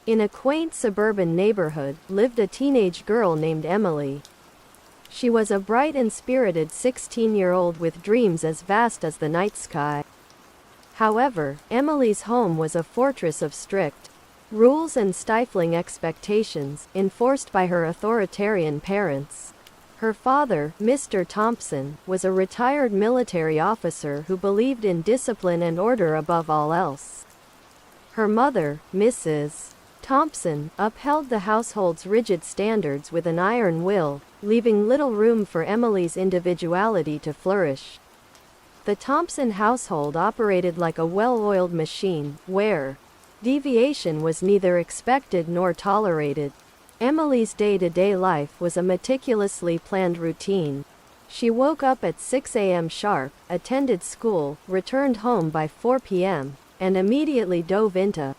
In a quaint suburban neighborhood lived a teenage girl named Emily. She was a bright and spirited 16-year-old with dreams as vast as the night sky. However, Emily's home was a fortress of strict rules and stifling expectations, enforced by her authoritarian parents. Her father, Mr. Thompson, was a retired military officer who believed in discipline and order above all else. Her mother, Mrs. Thompson, upheld the household's rigid standards with an iron will, leaving little room for Emily's individuality to flourish. The Thompson household operated like a well-oiled machine, where deviation was neither expected nor tolerated. Emily's day-to-day life was a meticulously planned routine. She woke up at 6 a.m. sharp, attended school, returned home by 4 p.m., and immediately dove into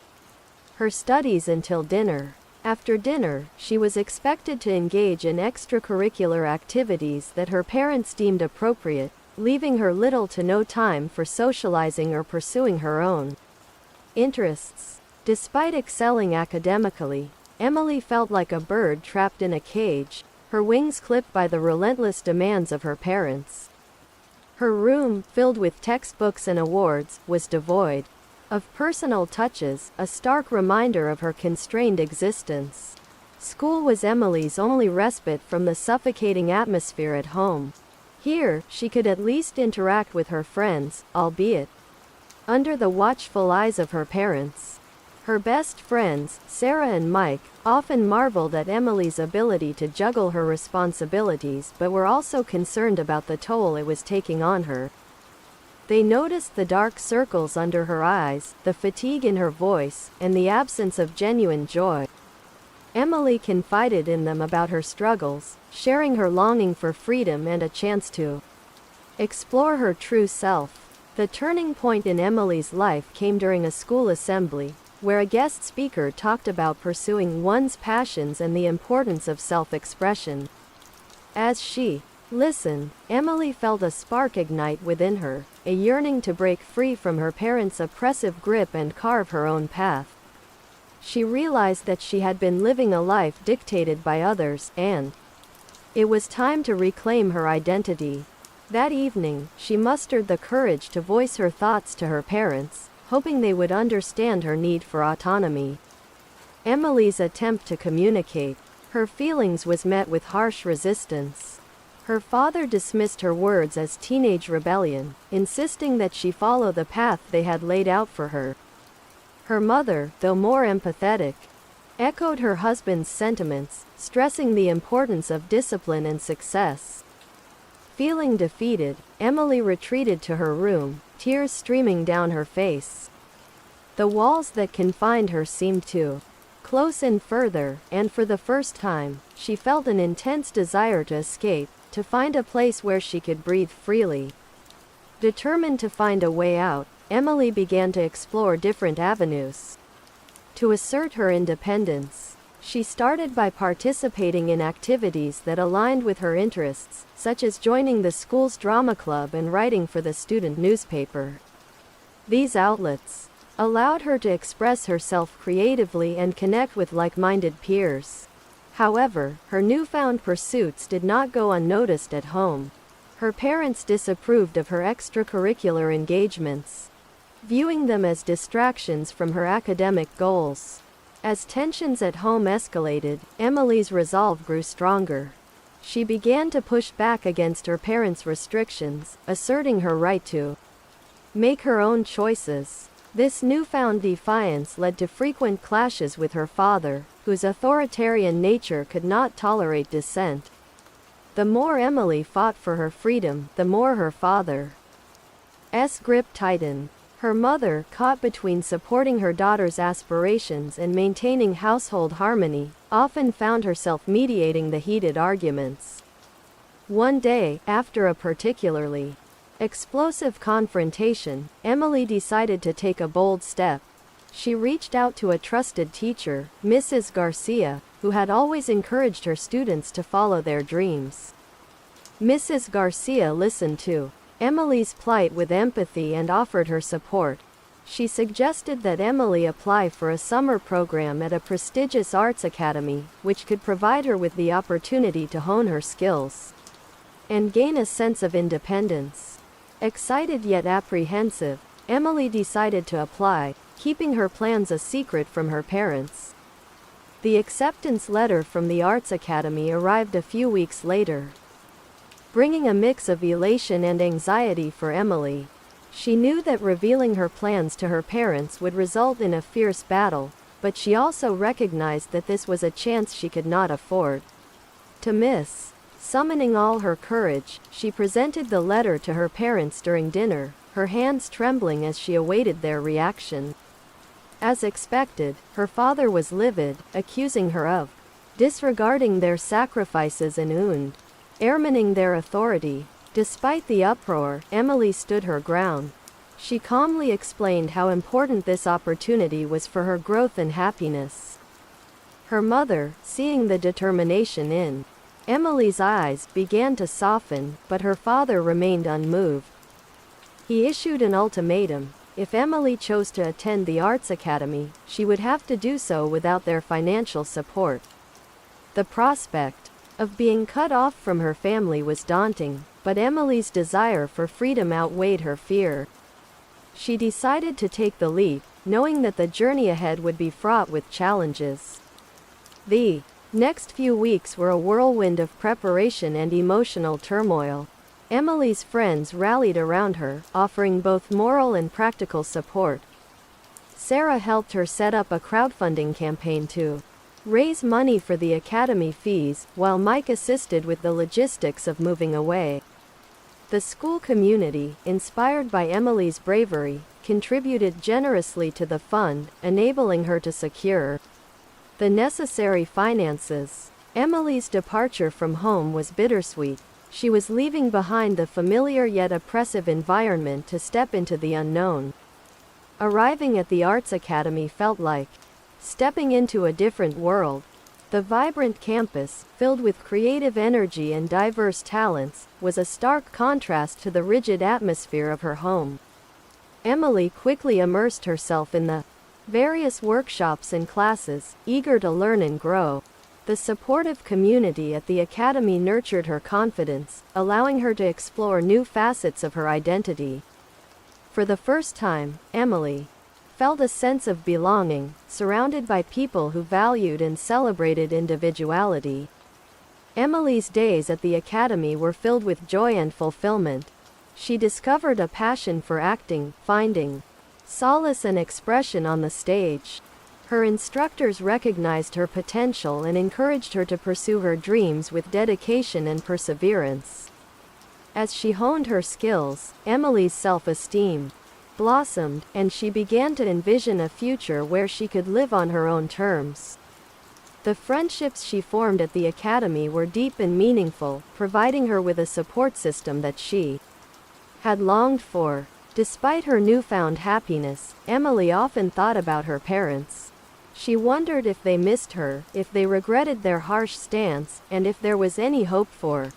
her studies until dinner. After dinner, she was expected to engage in extracurricular activities that her parents deemed appropriate, leaving her little to no time for socializing or pursuing her own interests. Despite excelling academically, Emily felt like a bird trapped in a cage, her wings clipped by the relentless demands of her parents. Her room, filled with textbooks and awards, was devoid of personal touches, a stark reminder of her constrained existence. School was Emily's only respite from the suffocating atmosphere at home. Here, she could at least interact with her friends, albeit under the watchful eyes of her parents. Her best friends, Sarah and Mike, often marveled at Emily's ability to juggle her responsibilities but were also concerned about the toll it was taking on her. They noticed the dark circles under her eyes, the fatigue in her voice, and the absence of genuine joy. Emily confided in them about her struggles, sharing her longing for freedom and a chance to explore her true self. The turning point in Emily's life came during a school assembly, where a guest speaker talked about pursuing one's passions and the importance of self-expression. As she listened, Emily felt a spark ignite within her, a yearning to break free from her parents' oppressive grip and carve her own path. She realized that she had been living a life dictated by others, and it was time to reclaim her identity. That evening, she mustered the courage to voice her thoughts to her parents, hoping they would understand her need for autonomy. Emily's attempt to communicate her feelings was met with harsh resistance. Her father dismissed her words as teenage rebellion, insisting that she follow the path they had laid out for her. Her mother, though more empathetic, echoed her husband's sentiments, stressing the importance of discipline and success. Feeling defeated, Emily retreated to her room, tears streaming down her face. The walls that confined her seemed to close in further, and for the first time, she felt an intense desire to escape, to find a place where she could breathe freely. Determined to find a way out, Emily began to explore different avenues to assert her independence. She started by participating in activities that aligned with her interests, such as joining the school's drama club and writing for the student newspaper. These outlets allowed her to express herself creatively and connect with like-minded peers. However, her newfound pursuits did not go unnoticed at home. Her parents disapproved of her extracurricular engagements, viewing them as distractions from her academic goals. As tensions at home escalated, Emily's resolve grew stronger. She began to push back against her parents' restrictions, asserting her right to make her own choices. This newfound defiance led to frequent clashes with her father, whose authoritarian nature could not tolerate dissent. The more Emily fought for her freedom, the more her father's grip tightened. Her mother, caught between supporting her daughter's aspirations and maintaining household harmony, often found herself mediating the heated arguments. One day, after a particularly explosive confrontation, Emily decided to take a bold step. She reached out to a trusted teacher, Mrs. Garcia, who had always encouraged her students to follow their dreams. Mrs. Garcia listened to Emily's plight with empathy and offered her support. She suggested that Emily apply for a summer program at a prestigious arts academy, which could provide her with the opportunity to hone her skills and gain a sense of independence. Excited yet apprehensive, Emily decided to apply, keeping her plans a secret from her parents. The acceptance letter from the Arts Academy arrived a few weeks later, bringing a mix of elation and anxiety for Emily. She knew that revealing her plans to her parents would result in a fierce battle, but she also recognized that this was a chance she could not afford to miss. Summoning all her courage, she presented the letter to her parents during dinner, her hands trembling as she awaited their reaction. As expected, her father was livid, accusing her of disregarding their sacrifices and undermining their authority. Despite the uproar, Emily stood her ground. She calmly explained how important this opportunity was for her growth and happiness. Her mother, seeing the determination in Emily's eyes, began to soften, but her father remained unmoved. He issued an ultimatum. If Emily chose to attend the Arts Academy, she would have to do so without their financial support. The prospect of being cut off from her family was daunting, but Emily's desire for freedom outweighed her fear. She decided to take the leap, knowing that the journey ahead would be fraught with challenges. The next few weeks were a whirlwind of preparation and emotional turmoil. Emily's friends rallied around her, offering both moral and practical support. Sarah helped her set up a crowdfunding campaign to raise money for the academy fees, while Mike assisted with the logistics of moving away. The school community, inspired by Emily's bravery, contributed generously to the fund, enabling her to secure the necessary finances. Emily's departure from home was bittersweet. She was leaving behind the familiar yet oppressive environment to step into the unknown. Arriving at the Arts Academy felt like stepping into a different world. The vibrant campus, filled with creative energy and diverse talents, was a stark contrast to the rigid atmosphere of her home. Emily quickly immersed herself in the various workshops and classes, eager to learn and grow. The supportive community at the academy nurtured her confidence, allowing her to explore new facets of her identity. For the first time, Emily felt a sense of belonging, surrounded by people who valued and celebrated individuality. Emily's days at the academy were filled with joy and fulfillment. She discovered a passion for acting, finding solace and expression on the stage. Her instructors recognized her potential and encouraged her to pursue her dreams with dedication and perseverance. As she honed her skills, Emily's self-esteem blossomed, and she began to envision a future where she could live on her own terms. The friendships she formed at the academy were deep and meaningful, providing her with a support system that she had longed for. Despite her newfound happiness, Emily often thought about her parents. She wondered if they missed her, if they regretted their harsh stance, and if there was any hope for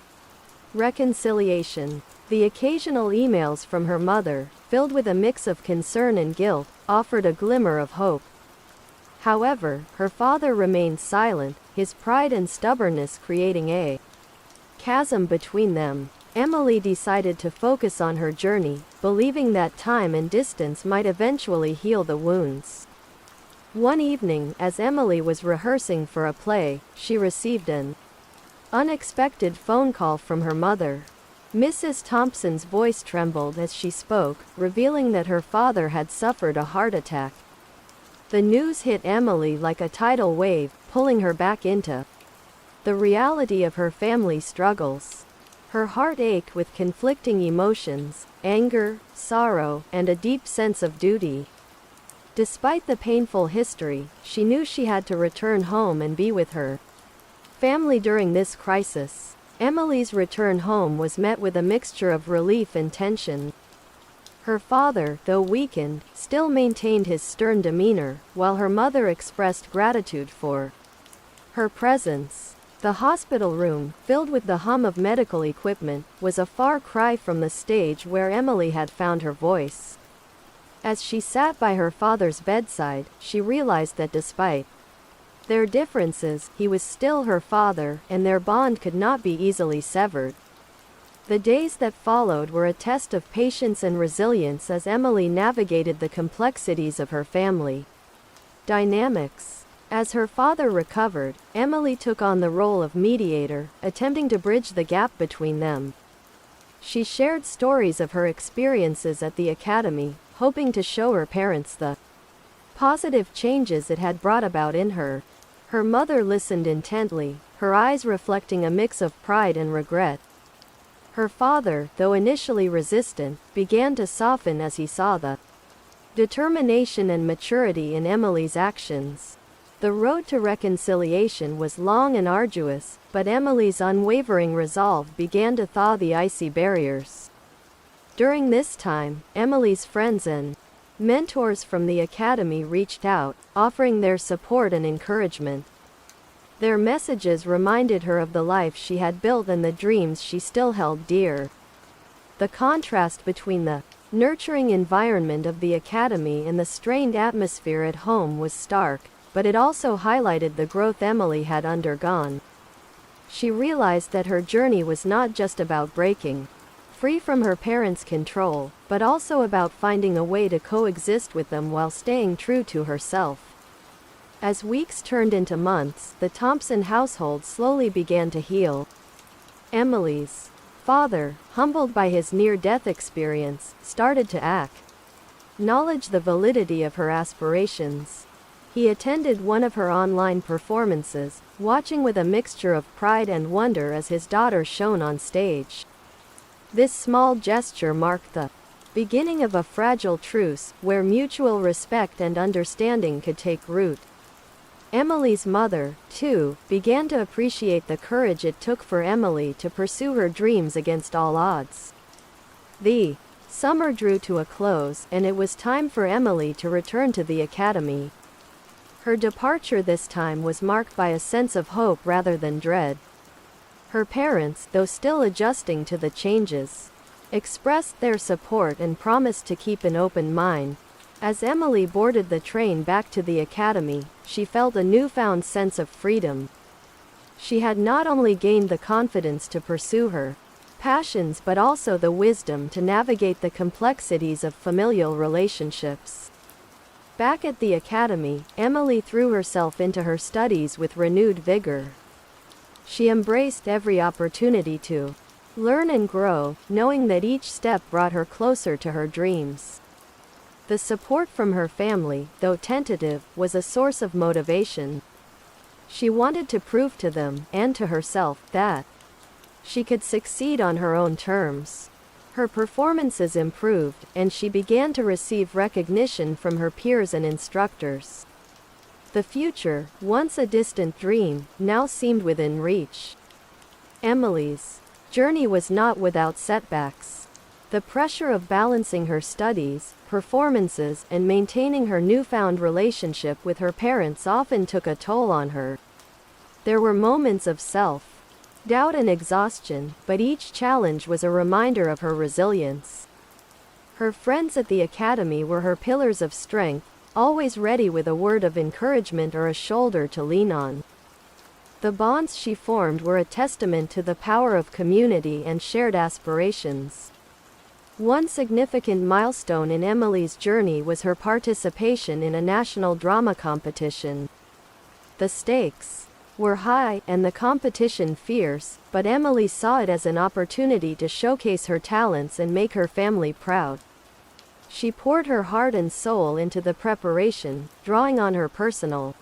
reconciliation. The occasional emails from her mother, filled with a mix of concern and guilt, offered a glimmer of hope. However, her father remained silent, his pride and stubbornness creating a chasm between them. Emily decided to focus on her journey, believing that time and distance might eventually heal the wounds. One evening, as Emily was rehearsing for a play, she received an unexpected phone call from her mother. Mrs. Thompson's voice trembled as she spoke, revealing that her father had suffered a heart attack. The news hit Emily like a tidal wave, pulling her back into the reality of her family struggles. Her heart ached with conflicting emotions, anger, sorrow, and a deep sense of duty. Despite the painful history, she knew she had to return home and be with her family during this crisis. Emily's return home was met with a mixture of relief and tension. Her father, though weakened, still maintained his stern demeanor, while her mother expressed gratitude for her presence. The hospital room, filled with the hum of medical equipment, was a far cry from the stage where Emily had found her voice. As she sat by her father's bedside, she realized that despite their differences, he was still her father, and their bond could not be easily severed. The days that followed were a test of patience and resilience as Emily navigated the complexities of her family dynamics. As her father recovered, Emily took on the role of mediator, attempting to bridge the gap between them. She shared stories of her experiences at the academy, hoping to show her parents the positive changes it had brought about in her. Her mother listened intently, her eyes reflecting a mix of pride and regret. Her father, though initially resistant, began to soften as he saw the determination and maturity in Emily's actions. The road to reconciliation was long and arduous, but Emily's unwavering resolve began to thaw the icy barriers. During this time, Emily's friends and mentors from the academy reached out, offering their support and encouragement. Their messages reminded her of the life she had built and the dreams she still held dear. The contrast between the nurturing environment of the academy and the strained atmosphere at home was stark, but it also highlighted the growth Emily had undergone. She realized that her journey was not just about breaking free from her parents' control, but also about finding a way to coexist with them while staying true to herself. As weeks turned into months, the Thompson household slowly began to heal. Emily's father, humbled by his near-death experience, started to acknowledge the validity of her aspirations. He attended one of her online performances, watching with a mixture of pride and wonder as his daughter shone on stage. This small gesture marked the beginning of a fragile truce, where mutual respect and understanding could take root. Emily's mother, too, began to appreciate the courage it took for Emily to pursue her dreams against all odds. The summer drew to a close, and it was time for Emily to return to the academy. Her departure this time was marked by a sense of hope rather than dread. Her parents, though still adjusting to the changes, expressed their support and promised to keep an open mind. As Emily boarded the train back to the academy, she felt a newfound sense of freedom. She had not only gained the confidence to pursue her passions but also the wisdom to navigate the complexities of familial relationships. Back at the academy, Emily threw herself into her studies with renewed vigor. She embraced every opportunity to learn and grow, knowing that each step brought her closer to her dreams. The support from her family, though tentative, was a source of motivation. She wanted to prove to them, and to herself, that she could succeed on her own terms. Her performances improved, and she began to receive recognition from her peers and instructors. The future, once a distant dream, now seemed within reach. Emily's journey was not without setbacks. The pressure of balancing her studies, performances, and maintaining her newfound relationship with her parents often took a toll on her. There were moments of self-doubt and exhaustion, but each challenge was a reminder of her resilience. Her friends at the academy were her pillars of strength, always ready with a word of encouragement or a shoulder to lean on. The bonds she formed were a testament to the power of community and shared aspirations. One significant milestone in Emily's journey was her participation in a national drama competition. The stakes were high, and the competition fierce, but Emily saw it as an opportunity to showcase her talents and make her family proud. She poured her heart and soul into the preparation, drawing on her personal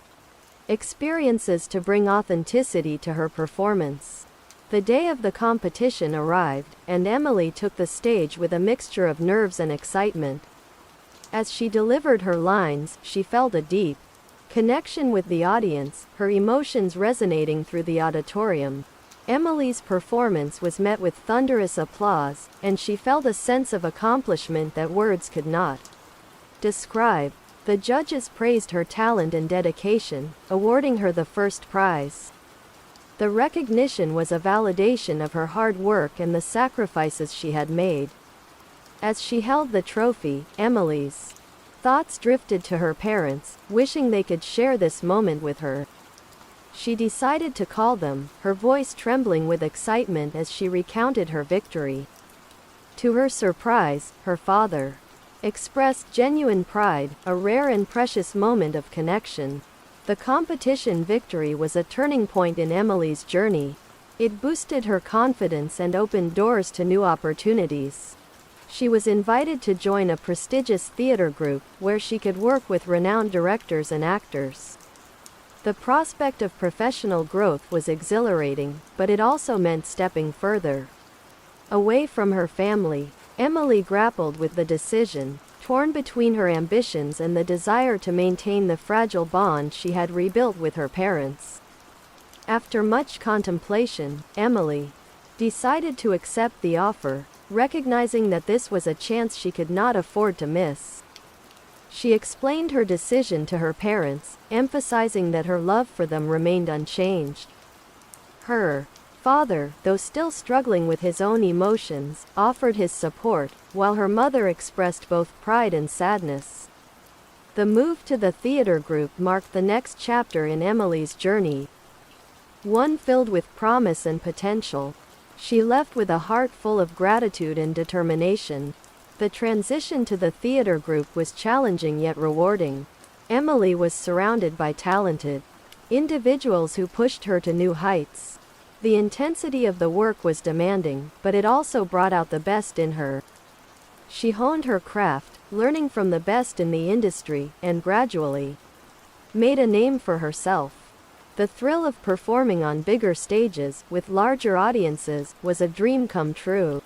experiences to bring authenticity to her performance. The day of the competition arrived, and Emily took the stage with a mixture of nerves and excitement. As she delivered her lines, she felt a deep connection with the audience, her emotions resonating through the auditorium. Emily's performance was met with thunderous applause, and she felt a sense of accomplishment that words could not describe. The judges praised her talent and dedication, awarding her the first prize. The recognition was a validation of her hard work and the sacrifices she had made. As she held the trophy, Emily's Thoughts drifted to her parents, wishing they could share this moment with her. She decided to call them, her voice trembling with excitement as she recounted her victory. To her surprise, her father expressed genuine pride, a rare and precious moment of connection. The competition victory was a turning point in Emily's journey. It boosted her confidence and opened doors to new opportunities. She was invited to join a prestigious theater group, where she could work with renowned directors and actors. The prospect of professional growth was exhilarating, but it also meant stepping further away from her family. Emily grappled with the decision, torn between her ambitions and the desire to maintain the fragile bond she had rebuilt with her parents. After much contemplation, Emily decided to accept the offer, recognizing that this was a chance she could not afford to miss. She explained her decision to her parents, emphasizing that her love for them remained unchanged. Her father, though still struggling with his own emotions, offered his support, while her mother expressed both pride and sadness. The move to the theater group marked the next chapter in Emily's journey, one filled with promise and potential. She left with a heart full of gratitude and determination. The transition to the theater group was challenging yet rewarding. Emily was surrounded by talented individuals who pushed her to new heights. The intensity of the work was demanding, but it also brought out the best in her. She honed her craft, learning from the best in the industry, and gradually made a name for herself. The thrill of performing on bigger stages, with larger audiences, was a dream come true.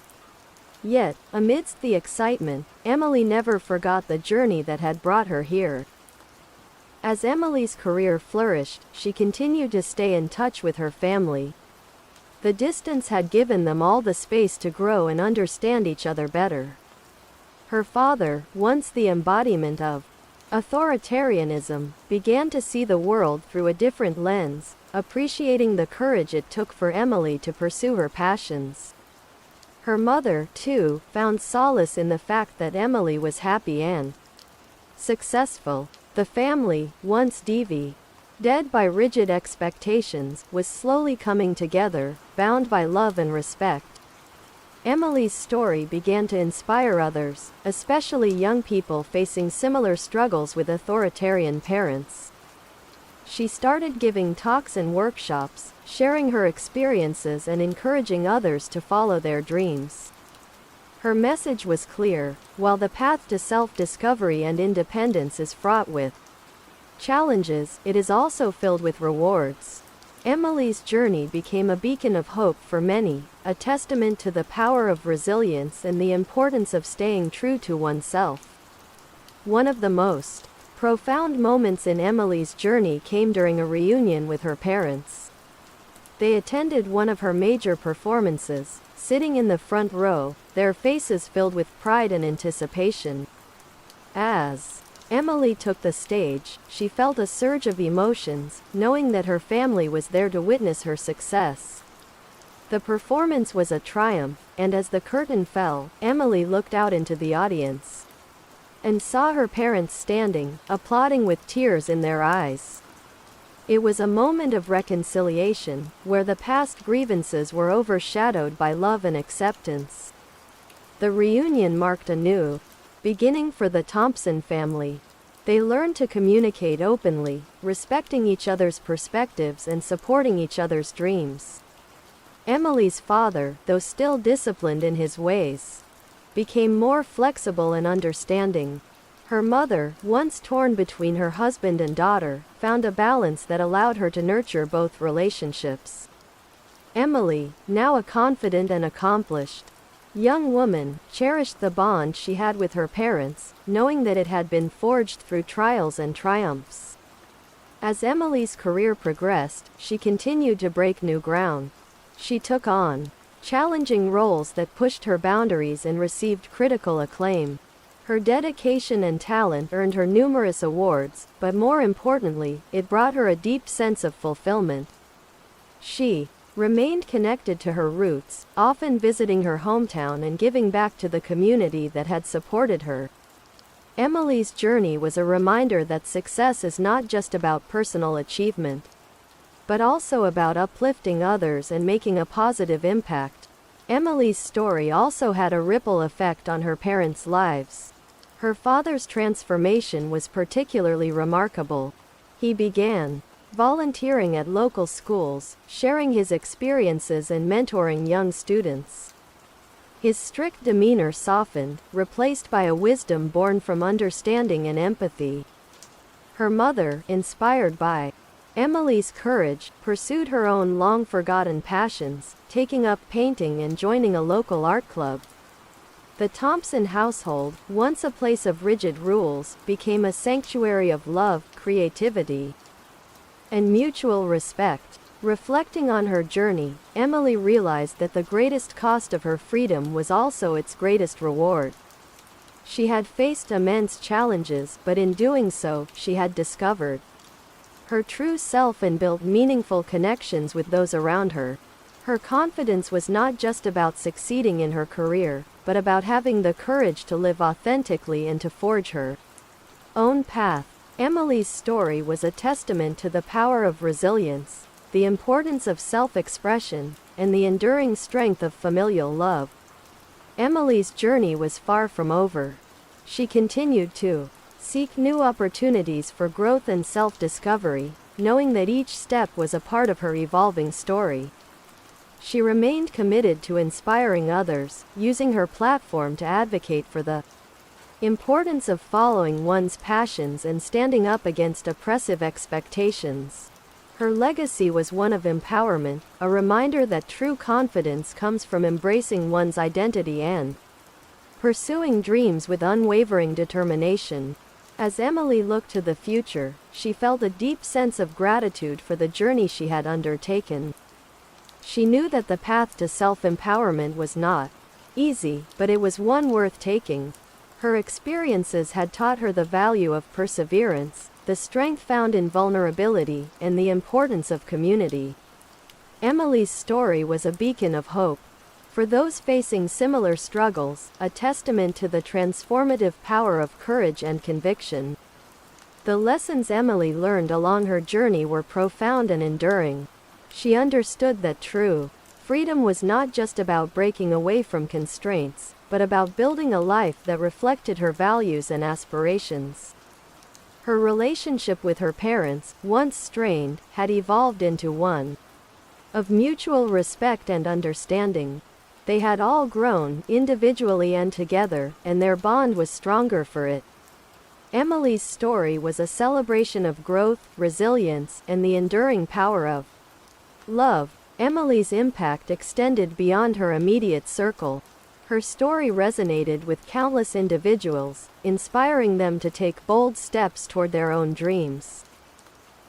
Yet, amidst the excitement, Emily never forgot the journey that had brought her here. As Emily's career flourished, she continued to stay in touch with her family. The distance had given them all the space to grow and understand each other better. Her father, once the embodiment of authoritarianism, began to see the world through a different lens, appreciating the courage it took for Emily to pursue her passions. Her mother, too, found solace in the fact that Emily was happy and successful. The family, once dead by rigid expectations, was slowly coming together, bound by love and respect. Emily's story began to inspire others, especially young people facing similar struggles with authoritarian parents. She started giving talks and workshops, sharing her experiences and encouraging others to follow their dreams. Her message was clear: while the path to self-discovery and independence is fraught with challenges, it is also filled with rewards. Emily's journey became a beacon of hope for many, a testament to the power of resilience and the importance of staying true to oneself. One of the most profound moments in Emily's journey came during a reunion with her parents. They attended one of her major performances, sitting in the front row, their faces filled with pride and anticipation. As Emily took the stage, she felt a surge of emotions, knowing that her family was there to witness her success. The performance was a triumph, and as the curtain fell, Emily looked out into the audience and saw her parents standing, applauding with tears in their eyes. It was a moment of reconciliation, where the past grievances were overshadowed by love and acceptance. The reunion marked a new beginning for the Thompson family. They learned to communicate openly, respecting each other's perspectives and supporting each other's dreams. Emily's father, though still disciplined in his ways, became more flexible and understanding. Her mother, once torn between her husband and daughter, found a balance that allowed her to nurture both relationships. Emily, now a confident and accomplished young woman, cherished the bond she had with her parents, knowing that it had been forged through trials and triumphs. As Emily's career progressed, she continued to break new ground. She took on challenging roles that pushed her boundaries and received critical acclaim. Her dedication and talent earned her numerous awards, but more importantly, it brought her a deep sense of fulfillment. She remained connected to her roots, often visiting her hometown and giving back to the community that had supported her. Emily's journey was a reminder that success is not just about personal achievement, but also about uplifting others and making a positive impact. Emily's story also had a ripple effect on her parents' lives. Her father's transformation was particularly remarkable. He began volunteering at local schools, sharing his experiences and mentoring young students. His strict demeanor softened, replaced by a wisdom born from understanding and empathy. Her mother, inspired by Emily's courage, pursued her own long-forgotten passions, taking up painting and joining a local art club. The Thompson household, once a place of rigid rules, became a sanctuary of love, creativity, and mutual respect. Reflecting on her journey, Emily realized that the greatest cost of her freedom was also its greatest reward. She had faced immense challenges, but in doing so, she had discovered her true self and built meaningful connections with those around her. Her confidence was not just about succeeding in her career, but about having the courage to live authentically and to forge her own path. Emily's story was a testament to the power of resilience, the importance of self-expression, and the enduring strength of familial love. Emily's journey was far from over. She continued to seek new opportunities for growth and self-discovery, knowing that each step was a part of her evolving story. She remained committed to inspiring others, using her platform to advocate for the importance of following one's passions and standing up against oppressive expectations. Her legacy was one of empowerment, a reminder that true confidence comes from embracing one's identity and pursuing dreams with unwavering determination. As Emily looked to the future, she felt a deep sense of gratitude for the journey she had undertaken. She knew that the path to self-empowerment was not easy, but it was one worth taking. Her experiences had taught her the value of perseverance, the strength found in vulnerability, and the importance of community. Emily's story was a beacon of hope for those facing similar struggles, a testament to the transformative power of courage and conviction. The lessons Emily learned along her journey were profound and enduring. She understood that true freedom was not just about breaking away from constraints, but about building a life that reflected her values and aspirations. Her relationship with her parents, once strained, had evolved into one of mutual respect and understanding. They had all grown, individually and together, and their bond was stronger for it. Emily's story was a celebration of growth, resilience, and the enduring power of love. Emily's impact extended beyond her immediate circle. Her story resonated with countless individuals, inspiring them to take bold steps toward their own dreams.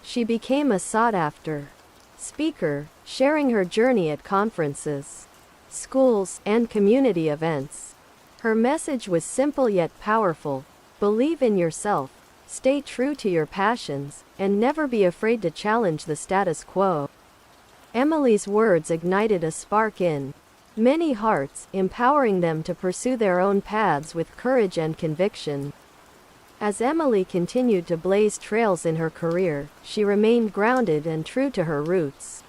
She became a sought-after speaker, sharing her journey at conferences, schools, and community events. Her message was simple yet powerful: believe in yourself, stay true to your passions, and never be afraid to challenge the status quo. Emily's words ignited a spark in many hearts, empowering them to pursue their own paths with courage and conviction. As Emily continued to blaze trails in her career, she remained grounded and true to her roots.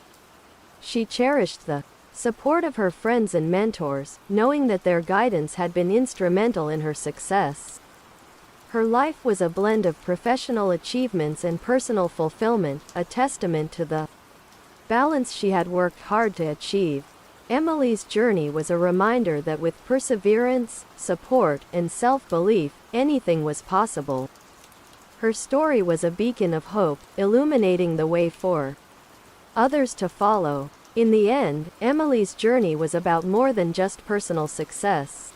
She cherished the support of her friends and mentors, knowing that their guidance had been instrumental in her success. Her life was a blend of professional achievements and personal fulfillment, a testament to the balance she had worked hard to achieve. Emily's journey was a reminder that with perseverance, support, and self-belief, anything was possible. Her story was a beacon of hope, illuminating the way for others to follow. In the end, Emily's journey was about more than just personal success.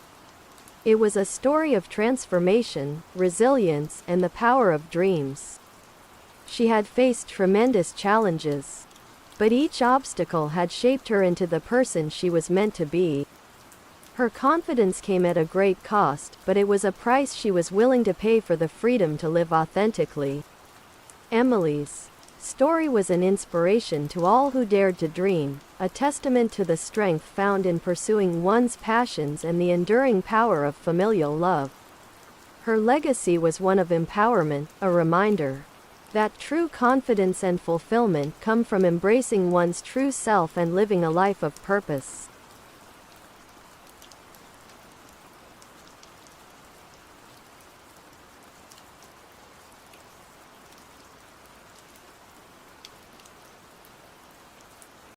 It was a story of transformation, resilience, and the power of dreams. She had faced tremendous challenges, but each obstacle had shaped her into the person she was meant to be. Her confidence came at a great cost, but it was a price she was willing to pay for the freedom to live authentically. Emily's story was an inspiration to all who dared to dream, a testament to the strength found in pursuing one's passions and the enduring power of familial love. Her legacy was one of empowerment, a reminder that true confidence and fulfillment come from embracing one's true self and living a life of purpose.